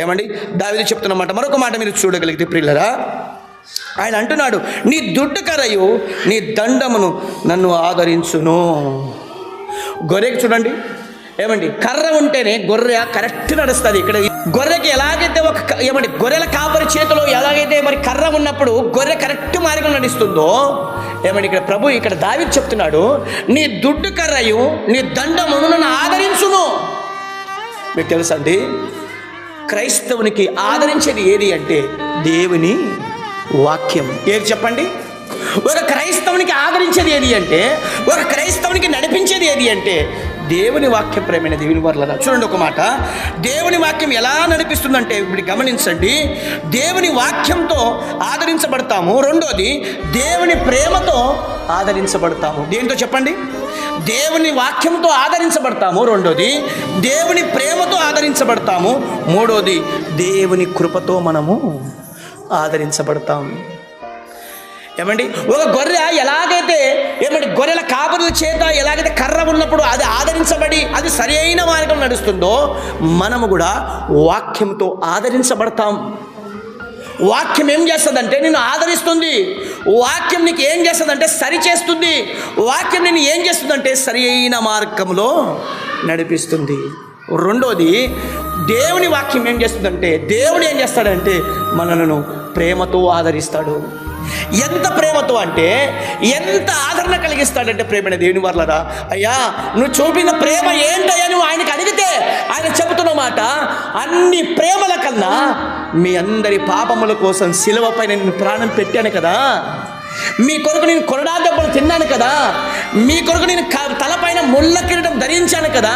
ఏమండి దావీదు చెప్తున్నమాట. మరొక మాట మీరు చూడగలిగితే ప్రియులరా, ఆయన అంటున్నాడు, నీ దుడ్డు కర్రయు నీ దండమును నన్ను ఆదరించును. గొర్రెకి చూడండి, ఏమండి కర్ర ఉంటేనే గొర్రె కరెక్ట్ నడుస్తుంది. ఇక్కడ గొర్రెకి ఎలాగైతే గొర్రెల కాపరి చేతిలో ఎలాగైతే మరి కర్ర ఉన్నప్పుడు గొర్రె కరెక్ట్ మార్గం నడుస్తుందో, ఏమండి ఇక్కడ దావీదు చెప్తున్నాడు, నీ దుడ్డు కర్రయు నీ దండమును నన్ను ఆదరించును. మీకు తెలుసండి, క్రైస్తవునికి ఆదరించేది ఏది అంటే దేవుని వాక్యం. ఏది చెప్పండి? ఒక క్రైస్తవునికి ఆదరించేది ఏది అంటే, ఒక క్రైస్తవునికి నడిపించేది ఏది అంటే దేవుని వాక్యం. ప్రేమైన దేవుని వర్లరా, చూడండి ఒక మాట, దేవుని వాక్యం ఎలా నడిపిస్తుందంటే ఇప్పుడు గమనించండి, దేవుని వాక్యంతో ఆదరించబడతాము. రెండోది దేవుని ప్రేమతో ఆదరించబడతాము. దేంతో చెప్పండి? దేవుని వాక్యంతో ఆదరించబడతాము. రెండోది దేవుని ప్రేమతో ఆదరించబడతాము. మూడోది దేవుని కృపతో మనము ఆదరించబడతాం. ఏమండి ఒక గొర్రె ఎలాగైతే గొర్రెల కాపరుల చేత ఎలాగైతే కర్ర ఉన్నప్పుడు అది ఆదరించబడి అది సరి అయిన మార్గం నడుస్తుందో, మనము కూడా వాక్యంతో ఆదరించబడతాం. వాక్యం ఏం చేస్తుందంటే నిన్ను ఆదరిస్తుంది. వాక్యం నీకు ఏం చేస్తుందంటే సరి చేస్తుంది. వాక్యం నిన్ను ఏం చేస్తుందంటే సరి అయిన మార్గంలో నడిపిస్తుంది. రెండోది దేవుని వాక్యం ఏం చేస్తుందంటే, దేవుడు ఏం చేస్తాడంటే మనలను ప్రేమతో ఆదరిస్తాడు. ఎంత ప్రేమతో అంటే ఎంత ఆదరణ కలిగిస్తాడంటే ప్రేమైన దేవుని వర్లరా, అయ్యా నువ్వు చూపిన ప్రేమ ఏంటయ్యా నువ్వు ఆయనకు అడిగితే ఆయన చెబుతున్న మాట, అన్ని ప్రేమల కన్నా మీ అందరి పాపముల కోసం శిలువపై నేను ప్రాణం పెట్టాను కదా, మీ కొరకు నేను కొరడా దెబ్బలు తిన్నాను కదా, మీ కొరకు నేను తలపైన ముళ్ళ కిరీటం ధరించాను కదా,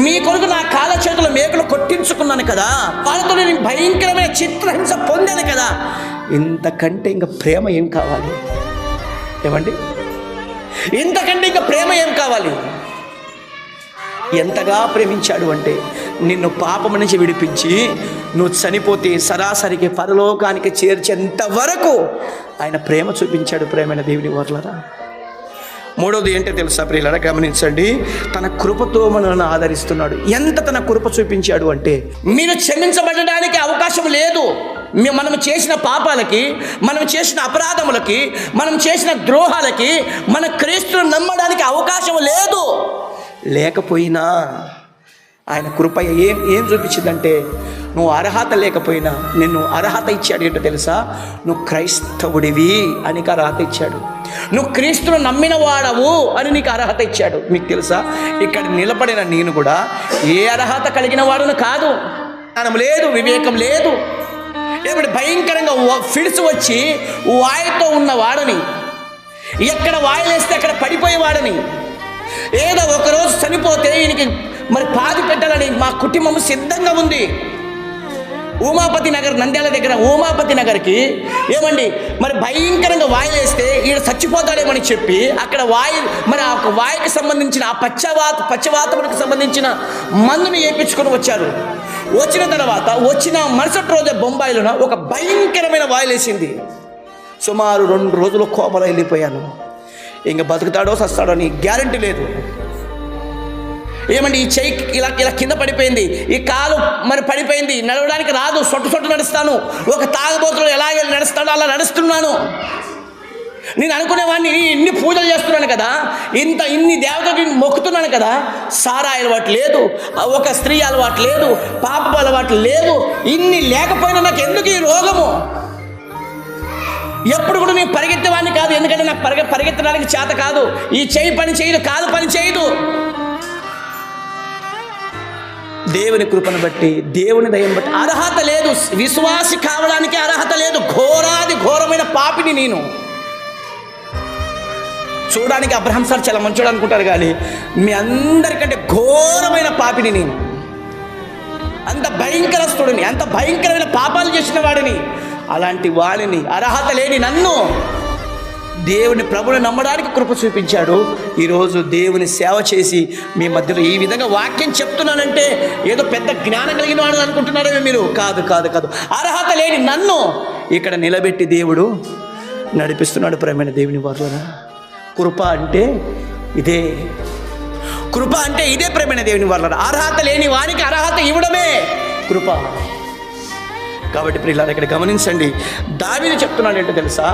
మీ కొరకు నా కాళ్ళ చేతుల మేకులు కొట్టించుకున్నాను కదా, వాళ్ళతో నేను భయంకరమైన చిత్రహింస పొందాను కదా, ఇంతకంటే ఇంకా ప్రేమ ఏం కావాలి? ఏమండి, ఇంతకంటే ఇంకా ప్రేమ ఏం కావాలి? ఎంతగా ప్రేమించాడు అంటే నిన్ను పాపం నుంచి విడిపించి నువ్వు చనిపోతే సరాసరికి పరలోకానికి చేర్చేంత వరకు ఆయన ప్రేమ చూపించాడు. ప్రేమైన దేవుని వర్లరా, మూడోది ఏంటో తెలుసా ప్రియులారా, గమనించండి, తన కృపతో మనల్ని ఆదరిస్తున్నాడు. ఎంత తన కృప చూపించాడు అంటే, మీరు క్షమించబడడానికి అవకాశం లేదు. మనం చేసిన పాపాలకి, మనం చేసిన అపరాధములకి, మనం చేసిన ద్రోహాలకి మన క్రీస్తును నమ్మడానికి అవకాశం లేదు. లేకపోయినా ఆయన కృప ఏం చూపించిందంటే, నువ్వు అర్హత లేకపోయినా నిన్ను అర్హత ఇచ్చాడు. ఏంటో తెలుసా? నువ్వు క్రైస్తవుడివి అని నీకు అర్హత ఇచ్చాడు. నువ్వు క్రీస్తును నమ్మిన వాడవు అని నీకు అర్హత ఇచ్చాడు. మీకు తెలుసా, ఇక్కడ నిలబడిన నేను కూడా ఏ అర్హత కలిగిన వాడును కాదు. జ్ఞానం లేదు, వివేకం లేదు. భయంకరంగా ఫిడ్స్ వచ్చి వాయితో ఉన్నవాడని, ఎక్కడ వాయిలేస్తే అక్కడ పడిపోయేవాడని, ఏదో ఒకరోజు చనిపోతే ఈయనకి మరి పాతి పెట్టాలని మా కుటుంబం సిద్ధంగా ఉంది. ఉమాపతి నగర్, నంద్యాల దగ్గర ఉమాపతి నగర్కి మరి భయంకరంగా వాయిలేస్తే ఈయన చచ్చిపోతాడేమని చెప్పి అక్కడ మరి ఆ వాయుకి సంబంధించిన ఆ పచ్చవాతమునికి సంబంధించిన మందుని వేయించుకొని వచ్చారు. వచ్చిన తర్వాత వచ్చిన మరుసటి రోజే బొంబాయిలో ఒక భయంకరమైన వాయులేసింది. సుమారు 2 రోజులు కోపలో వెళ్ళిపోయాను. ఇంక బతుకుతాడో సస్తాడో అని గ్యారంటీ లేదు. ఈ చెయ్యి ఇలా కింద పడిపోయింది, ఈ కాలు మరి పడిపోయింది, నడవడానికి రాదు, సొట్టు నడుస్తాను. ఒక తాగుబోతులు ఎలాగే నడుస్తాడో అలా నడుస్తున్నాను. నేను అనుకునేవాడిని, ఇన్ని పూజలు చేస్తున్నాను కదా, ఇన్ని దేవతకి మొక్కుతున్నాను కదా, సారా అలవాటు లేదు, ఒక స్త్రీ అలవాటు లేదు, పాప అలవాటు లేదు, ఇన్ని లేకపోయినా నాకు ఎందుకు ఈ రోగము? ఎప్పుడు కూడా నేను పరిగెత్తేవాడిని కాదు, ఎందుకంటే నాకు పరిగెత్తడానికి చేత కాదు. ఈ చెయ్యి పని చేయదు, కాలు పని చేయదు. దేవుని కృపను బట్టి, దేవుని దయను బట్టి అర్హత లేదు. విశ్వాసి కావడానికి అర్హత లేదు. ఘోరమైన పాపిని నేను. చూడడానికి అబ్రహాం సార్ చాలా మంచోడు అనుకుంటారు, కానీ మీ అందరికంటే ఘోరమైన పాపిని నేను. అంత భయంకరస్తుడిని, అంత భయంకరమైన పాపాలు చేసిన వాడిని. అలాంటి వాడిని, అర్హత లేని నన్ను దేవుని ప్రభుని నమ్మడానికి కృప చూపించాడు. ఈరోజు దేవుని సేవ చేసి మీ మధ్యలో ఈ విధంగా వాక్యం చెప్తున్నానంటే ఏదో పెద్ద జ్ఞానం కలిగిన వాడు అనుకుంటున్నారేమో మీరు. కాదు. అర్హత లేని నన్ను ఇక్కడ నిలబెట్టి దేవుడు నడిపిస్తున్నాడు. ప్రేమైన దేవుని వారులారా, కృప అంటే ఇదే. ప్రేమైన దేవుని వారులారా, అర్హత లేని వానికి అర్హత ఇవ్వడమే కృప. కాబట్టి ప్రియులారా ఇక్కడ గమనించండి, దావీదు చెప్తున్నాడు ఏంటో తెలుసా?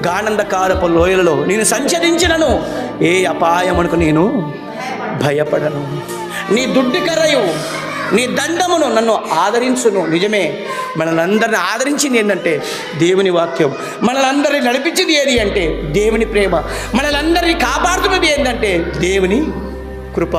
గాఢంధకారపు లోయలలో నేను సంచరించినను ఏ అపాయమునకు నేను భయపడను. నీ దుడ్డు కర్రయు నీ దండమును నన్ను ఆదరించును. నిజమే, మనల్ని అందరిని ఆదరించింది ఏంటంటే దేవుని వాక్యం. మనల్ని అందరినీ నడిపించింది ఏది అంటే దేవుని ప్రేమ. మనల్ని అందరినీ కాపాడుతున్నది ఏంటంటే దేవుని కృప.